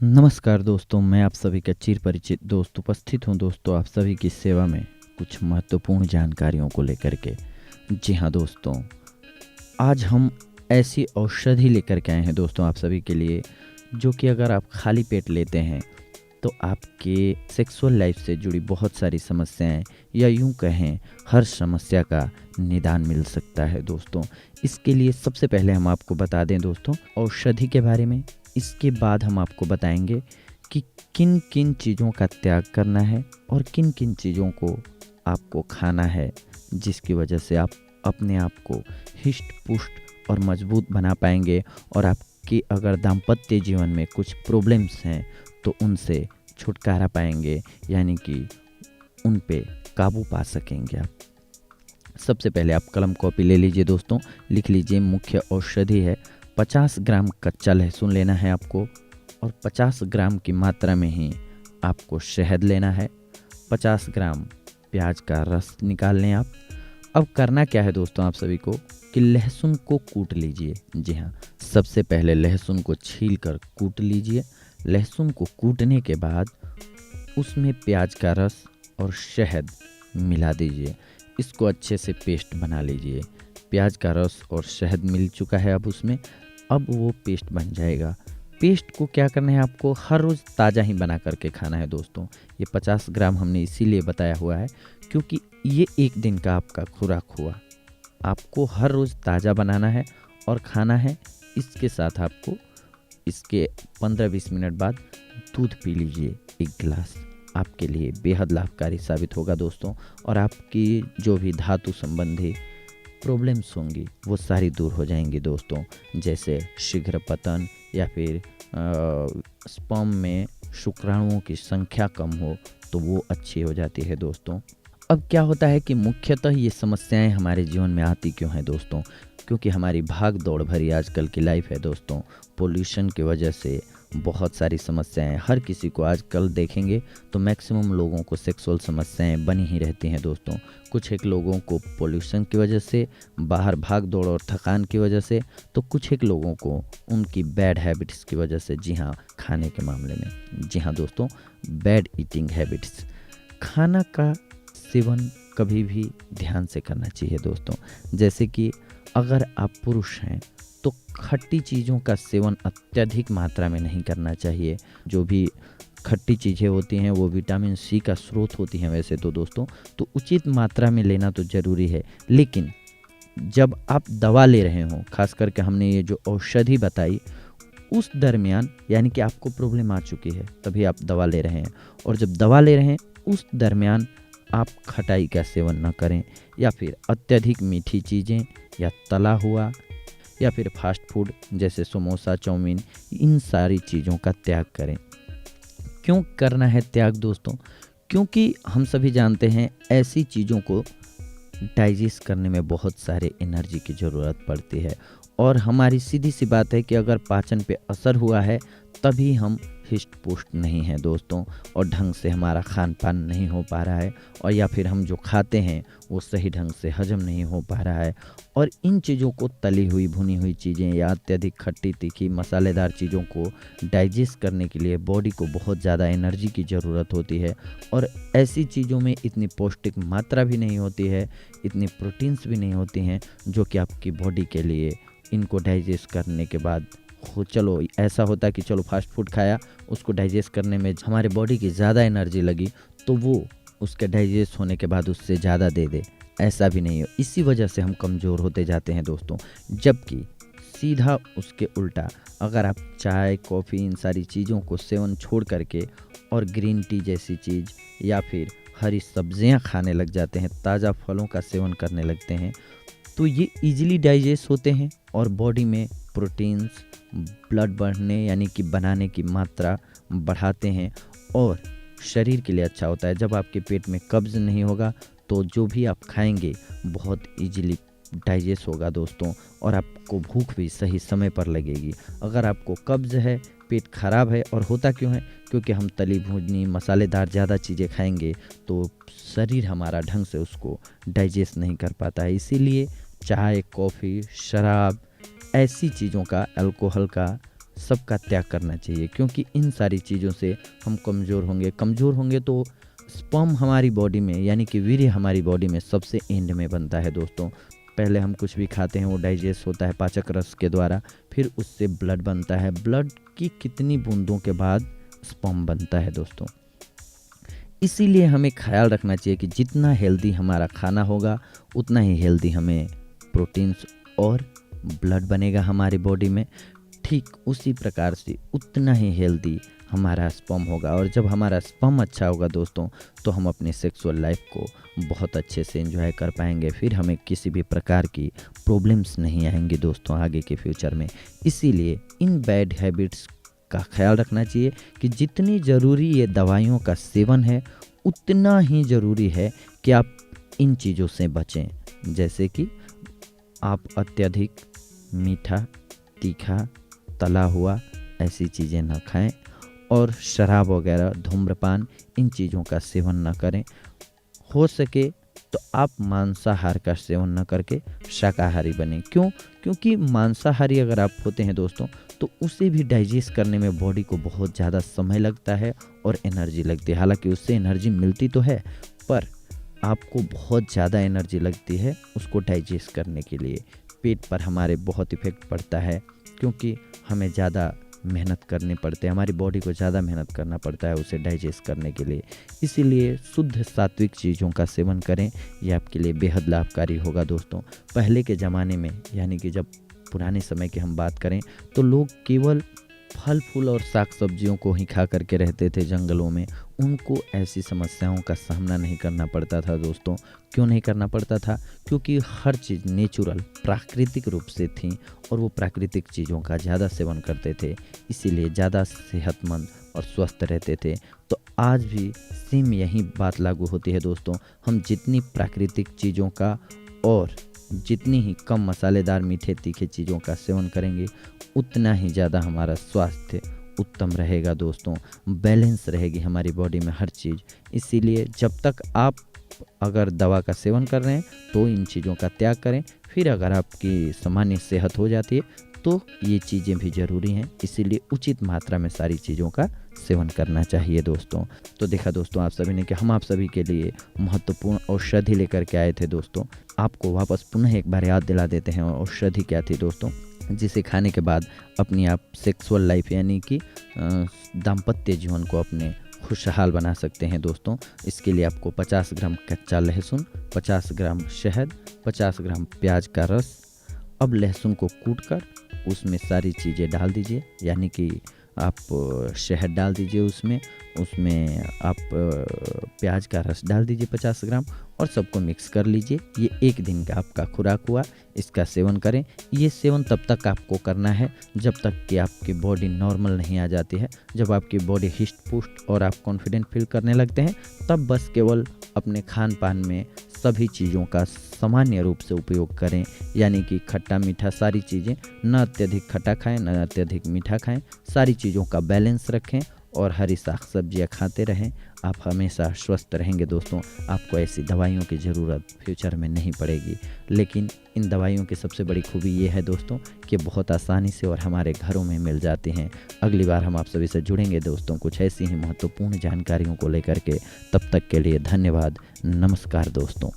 नमस्कार दोस्तों, मैं आप सभी का चिर परिचित दोस्त उपस्थित हूँ दोस्तों आप सभी की सेवा में कुछ महत्वपूर्ण जानकारियों को लेकर के। जी हाँ दोस्तों, आज हम ऐसी औषधि लेकर के आए हैं दोस्तों आप सभी के लिए, जो कि अगर आप खाली पेट लेते हैं तो आपके सेक्सुअल लाइफ से जुड़ी बहुत सारी समस्याएं या यूं कहें हर समस्या का निदान मिल सकता है दोस्तों। इसके लिए सबसे पहले हम आपको बता दें दोस्तों औषधि के बारे में। इसके बाद हम आपको बताएंगे कि किन किन चीज़ों का त्याग करना है और किन किन चीज़ों को आपको खाना है, जिसकी वजह से आप अपने आप को हिष्ट पुष्ट और मजबूत बना पाएंगे और आपकी अगर दाम्पत्य जीवन में कुछ प्रॉब्लम्स हैं तो उनसे छुटकारा पाएंगे, यानी कि उन पे काबू पा सकेंगे आप। सबसे पहले आप कलम कॉपी ले लीजिए दोस्तों, लिख लीजिए मुख्य औषधि है 50 ग्राम कच्चा लहसुन लेना है आपको और 50 ग्राम की मात्रा में ही आपको शहद लेना है। 50 ग्राम प्याज का रस निकाल लें आप। अब करना क्या है दोस्तों आप सभी को कि लहसुन को कूट लीजिए। जी हाँ, सबसे पहले लहसुन को छील कर कूट लीजिए। लहसुन को कूटने के बाद उसमें प्याज का रस और शहद मिला दीजिए। इसको अच्छे से पेस्ट बना लीजिए। प्याज का रस और शहद मिल चुका है अब उसमें, अब वो पेस्ट बन जाएगा। पेस्ट को क्या करना है, आपको हर रोज़ ताज़ा ही बना करके खाना है दोस्तों। ये 50 ग्राम हमने इसीलिए बताया हुआ है क्योंकि ये एक दिन का आपका खुराक हुआ। आपको हर रोज़ ताज़ा बनाना है और खाना है। इसके साथ आपको इसके 15-20 मिनट बाद दूध पी लीजिए 1 गिलास, आपके लिए बेहद लाभकारी साबित होगा दोस्तों। और आपकी जो भी धातु संबंधी प्रॉब्लम्स होंगी वो सारी दूर हो जाएंगी दोस्तों, जैसे शीघ्र पतन या फिर स्पर्म में शुक्राणुओं की संख्या कम हो तो वो अच्छी हो जाती है दोस्तों। अब क्या होता है कि मुख्यतः ये समस्याएं हमारे जीवन में आती क्यों हैं दोस्तों, क्योंकि हमारी भाग दौड़ भरी आजकल की लाइफ है दोस्तों। पोल्यूशन की वजह से बहुत सारी समस्याएं हर किसी को आजकल देखेंगे तो मैक्सिमम लोगों को सेक्सुअल समस्याएं बनी ही रहती हैं दोस्तों। कुछ एक लोगों को पोल्यूशन की वजह से, बाहर भाग दौड़ और थकान की वजह से, तो कुछ एक लोगों को उनकी बैड हैबिट्स की वजह से। जी हाँ, खाने के मामले में जी हाँ दोस्तों, बैड ईटिंग हैबिट्स। खाना का सेवन कभी भी ध्यान से करना चाहिए दोस्तों। जैसे कि अगर आप पुरुष हैं तो खट्टी चीज़ों का सेवन अत्यधिक मात्रा में नहीं करना चाहिए। जो भी खट्टी चीज़ें होती हैं वो विटामिन सी का स्रोत होती हैं वैसे तो दोस्तों, तो उचित मात्रा में लेना तो ज़रूरी है। लेकिन जब आप दवा ले रहे हों, खास करके हमने ये जो औषधि बताई उस दरमियान, यानी कि आपको प्रॉब्लम आ चुकी है तभी आप दवा ले रहे हैं, और जब दवा ले रहे हैं उस दरमियान आप खटाई का सेवन न करें या फिर अत्यधिक मीठी चीज़ें या तला हुआ या फिर फास्ट फूड जैसे समोसा, चाउमीन, इन सारी चीज़ों का त्याग करें। क्यों करना है त्याग दोस्तों? क्योंकि हम सभी जानते हैं ऐसी चीज़ों को डाइजेस्ट करने में बहुत सारे एनर्जी की ज़रूरत पड़ती है, और हमारी सीधी सी बात है कि अगर पाचन पे असर हुआ है तभी हम हिष्ट पुष्ट नहीं हैं दोस्तों, और ढंग से हमारा खान पान नहीं हो पा रहा है, और या फिर हम जो खाते हैं वो सही ढंग से हजम नहीं हो पा रहा है। और इन चीज़ों को, तली हुई भुनी हुई चीज़ें या अत्यधिक खट्टी तीखी मसालेदार चीज़ों को डाइजेस्ट करने के लिए बॉडी को बहुत ज़्यादा एनर्जी की ज़रूरत होती है, और ऐसी चीज़ों में इतनी पौष्टिक मात्रा भी नहीं होती है, इतनी प्रोटीन्स भी नहीं होती हैं जो कि आपकी बॉडी के लिए इनको डाइजेस्ट करने के बाद हो। चलो ऐसा होता कि चलो फास्ट फूड खाया, उसको डाइजेस्ट करने में हमारे बॉडी की ज़्यादा एनर्जी लगी तो वो उसके डाइजेस्ट होने के बाद उससे ज़्यादा दे दे, ऐसा भी नहीं है। इसी वजह से हम कमज़ोर होते जाते हैं दोस्तों। जबकि सीधा उसके उल्टा, अगर आप चाय, कॉफ़ी, इन सारी चीज़ों को सेवन छोड़ करके और ग्रीन टी जैसी चीज़ या फिर हरी सब्जियां खाने लग जाते हैं, ताज़ा फलों का सेवन करने लगते हैं, तो ये इजीली डाइजेस्ट होते हैं और बॉडी में प्रोटीन्स, ब्लड बढ़ने यानी कि बनाने की मात्रा बढ़ाते हैं, और शरीर के लिए अच्छा होता है। जब आपके पेट में कब्ज़ नहीं होगा तो जो भी आप खाएंगे बहुत इजीली डाइजेस्ट होगा दोस्तों, और आपको भूख भी सही समय पर लगेगी। अगर आपको कब्ज़ है, पेट खराब है, और होता क्यों है, क्योंकि हम तली भुनी मसालेदार ज़्यादा चीज़ें खाएंगे तो शरीर हमारा ढंग से उसको डाइजेस्ट नहीं कर पाता है। इसीलिए चाय, कॉफ़ी, शराब, ऐसी चीज़ों का, अल्कोहल का सबका त्याग करना चाहिए, क्योंकि इन सारी चीज़ों से हम कमज़ोर होंगे तो स्पर्म हमारी बॉडी में यानी कि वीर्य हमारी बॉडी में सबसे एंड में बनता है दोस्तों। पहले हम कुछ भी खाते हैं वो डाइजेस्ट होता है पाचक रस के द्वारा, फिर उससे ब्लड बनता है, ब्लड की कितनी बूंदों के बाद स्पर्म बनता है दोस्तों। इसीलिए हमें ख्याल रखना चाहिए कि जितना हेल्दी हमारा खाना होगा उतना ही हेल्दी हमें प्रोटीन्स और ब्लड बनेगा हमारी बॉडी में, ठीक उसी प्रकार से उतना ही हेल्दी हमारा स्पर्म होगा। और जब हमारा स्पर्म अच्छा होगा दोस्तों तो हम अपने सेक्सुअल लाइफ को बहुत अच्छे से एंजॉय कर पाएंगे, फिर हमें किसी भी प्रकार की प्रॉब्लम्स नहीं आएंगी दोस्तों आगे के फ्यूचर में। इसीलिए इन बैड हैबिट्स का ख्याल रखना चाहिए कि जितनी ज़रूरी ये दवाइयों का सेवन है उतना ही ज़रूरी है कि आप इन चीज़ों से बचें, जैसे कि आप अत्यधिक मीठा, तीखा, तला हुआ ऐसी चीज़ें न खाएं और शराब वगैरह, धूम्रपान, इन चीज़ों का सेवन न करें। हो सके तो आप मांसाहार का सेवन न करके शाकाहारी बनें। क्यों? क्योंकि मांसाहारी अगर आप होते हैं दोस्तों तो उसे भी डाइजेस्ट करने में बॉडी को बहुत ज़्यादा समय लगता है और एनर्जी लगती है। हालांकि उससे एनर्जी मिलती तो है पर आपको बहुत ज़्यादा एनर्जी लगती है उसको डाइजेस्ट करने के लिए। पेट पर हमारे बहुत इफ़ेक्ट पड़ता है क्योंकि हमें ज़्यादा मेहनत करनी पड़ती है, हमारी बॉडी को ज़्यादा मेहनत करना पड़ता है उसे डाइजेस्ट करने के लिए। इसीलिए शुद्ध सात्विक चीज़ों का सेवन करें, ये आपके लिए बेहद लाभकारी होगा दोस्तों। पहले के ज़माने में यानी कि जब पुराने समय की हम बात करें तो लोग केवल फल फूल और साग सब्जियों को ही खा करके रहते थे जंगलों में, उनको ऐसी समस्याओं का सामना नहीं करना पड़ता था दोस्तों। क्यों नहीं करना पड़ता था? क्योंकि हर चीज़ नेचुरल प्राकृतिक रूप से थी और वो प्राकृतिक चीज़ों का ज़्यादा सेवन करते थे, इसीलिए ज़्यादा सेहतमंद और स्वस्थ रहते थे। तो आज भी सेम यही बात लागू होती है दोस्तों। हम जितनी प्राकृतिक चीज़ों का और जितनी ही कम मसालेदार मीठे तीखे चीज़ों का सेवन करेंगे उतना ही ज़्यादा हमारा स्वास्थ्य उत्तम रहेगा दोस्तों, बैलेंस रहेगी हमारी बॉडी में हर चीज़। इसीलिए जब तक आप अगर दवा का सेवन कर रहे हैं तो इन चीज़ों का त्याग करें, फिर अगर आपकी सामान्य सेहत हो जाती है तो ये चीज़ें भी ज़रूरी हैं, इसीलिए उचित मात्रा में सारी चीज़ों का सेवन करना चाहिए दोस्तों। तो देखा दोस्तों आप सभी ने कि हम आप सभी के लिए महत्वपूर्ण औषधि लेकर के आए थे दोस्तों। आपको वापस पुनः एक बार याद दिला देते हैं औषधि क्या थी दोस्तों, जिसे खाने के बाद अपनी आप सेक्सुअल लाइफ यानी कि दाम्पत्य जीवन को अपने खुशहाल बना सकते हैं दोस्तों। इसके लिए आपको 50 ग्राम कच्चा लहसुन, 50 ग्राम शहद, 50 ग्राम प्याज का रस। अब लहसुन को कूटकर उसमें सारी चीज़ें डाल दीजिए, यानी कि आप शहद डाल दीजिए उसमें आप प्याज का रस डाल दीजिए 50 ग्राम और सबको मिक्स कर लीजिए। ये एक दिन का आपका खुराक हुआ, इसका सेवन करें। ये सेवन तब तक आपको करना है जब तक कि आपकी बॉडी नॉर्मल नहीं आ जाती है। जब आपकी बॉडी हिस्ट पुष्ट और आप कॉन्फिडेंट फील करने लगते हैं तब बस केवल अपने खान पान में सभी चीज़ों का सामान्य रूप से उपयोग करें, यानी कि खट्टा मीठा सारी चीज़ें, न अत्यधिक खट्टा खाएं न अत्यधिक मीठा खाएं, सारी चीज़ों का बैलेंस रखें और हरी साग सब्जियाँ खाते रहें। आप हमेशा स्वस्थ रहेंगे दोस्तों। आपको ऐसी दवाइयों की ज़रूरत फ्यूचर में नहीं पड़ेगी। लेकिन इन दवाइयों की सबसे बड़ी खूबी ये है दोस्तों कि बहुत आसानी से और हमारे घरों में मिल जाती हैं। अगली बार हम आप सभी से जुड़ेंगे दोस्तों कुछ ऐसी ही महत्वपूर्ण जानकारियों को लेकर के। तब तक के लिए धन्यवाद। नमस्कार दोस्तों।